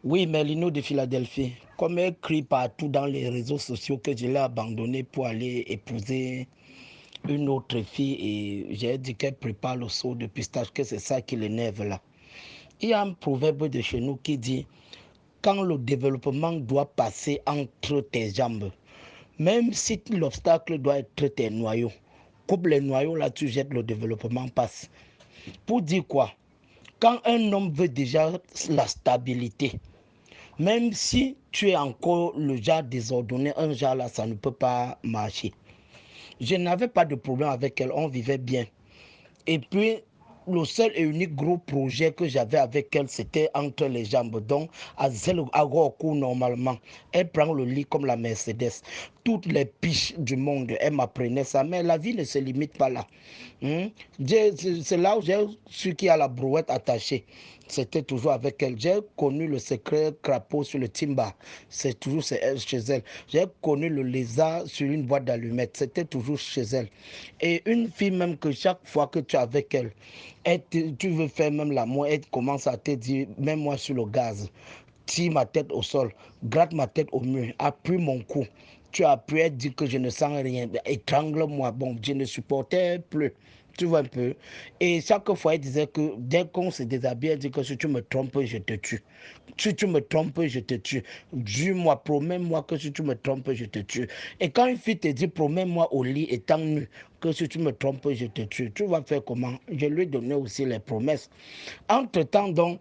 Oui, Merlino de Philadelphie. Comme écrit partout dans les réseaux sociaux que je l'ai abandonné pour aller épouser une autre fille et j'ai dit qu'elle prépare le saut de pistache, que c'est ça qui l'énerve là. Il y a un proverbe de chez nous qui dit quand le développement doit passer entre tes jambes, même si l'obstacle doit être tes noyaux, coupe les noyaux là, tu jettes, le développement passe. Pour dire quoi? Quand un homme veut déjà la stabilité, même si tu es encore le genre désordonné, un genre là, ça ne peut pas marcher. Je n'avais pas de problème avec elle, on vivait bien. Et puis, le seul et unique gros projet que j'avais avec elle, c'était entre les jambes. Donc, à zéro coup, normalement, elle prend le lit comme la Mercedes. Toutes les piches du monde, elle m'apprenait ça. Mais la vie ne se limite pas là. C'est là où j'ai su qu'il y a la brouette attachée. C'était toujours avec elle. J'ai connu le secret crapaud sur le timba. C'est toujours chez elle. J'ai connu le lézard sur une boîte d'allumettes. C'était toujours chez elle. Et une fille même que chaque fois que tu es avec elle, tu veux faire même l'amour, elle commence à te dire, mets-moi sur le gaz, tire ma tête au sol, gratte ma tête au mur, appuie mon cou. Tu as pu dire que je ne sens rien, étrangle-moi. Bon, je ne supportais plus. Tu vois un peu. Et chaque fois, elle disait que dès qu'on se déshabille, elle dit que si tu me trompes, je te tue. Si tu me trompes, je te tue. Jure-moi, promets-moi que si tu me trompes, je te tue. Et quand une fille te dit, promets-moi au lit étant nu, que si tu me trompes, je te tue, tu vas faire comment? Je lui ai donné aussi les promesses. Entre-temps, donc,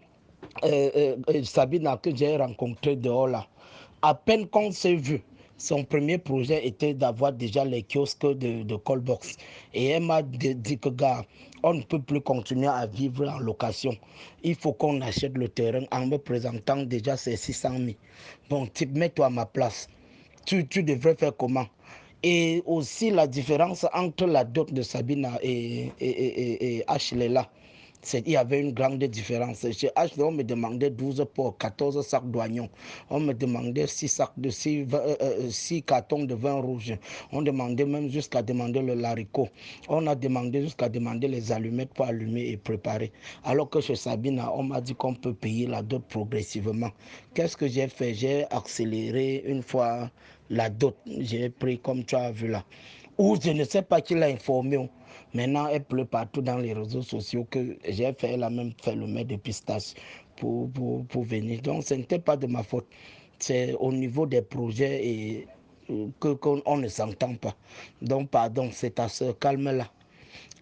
Sabina que j'ai rencontré dehors là, à peine qu'on s'est vu, son premier projet était d'avoir déjà les kiosques de Callbox. Et elle m'a dit que, gars, on ne peut plus continuer à vivre en location. Il faut qu'on achète le terrain en me présentant déjà ces 600 000. Bon, mets-toi à ma place. Tu devrais faire comment? Et aussi la différence entre la dot de Sabina et Ashley là. Il y avait une grande différence. Chez Ashley, on me demandait 12 pour 14 sacs d'oignons. On me demandait 6 cartons de vin rouge. On demandait même jusqu'à demander le haricot. On a demandé jusqu'à demander les allumettes pour allumer et préparer. Alors que chez Sabina, on m'a dit qu'on peut payer la dot progressivement. Qu'est-ce que j'ai fait? J'ai accéléré une fois la dot. J'ai pris comme tu as vu là. Ou je ne sais pas qui l'a informé. Maintenant, elle pleut partout dans les réseaux sociaux que j'ai fait, elle a même fait le maître de pistache pour venir. Donc, ce n'était pas de ma faute. C'est au niveau des projets et qu'on ne s'entend pas. Donc, pardon, c'est ta soeur, calme-la.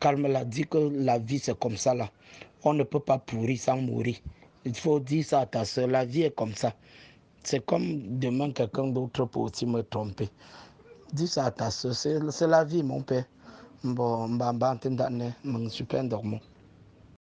Calme-la, dis que la vie, c'est comme ça là. On ne peut pas pourrir sans mourir. Il faut dire ça à ta soeur, la vie est comme ça. C'est comme demain quelqu'un d'autre peut aussi me tromper. Dis ça à ta soeur, c'est la vie, mon père. Bon, je suis super dormant.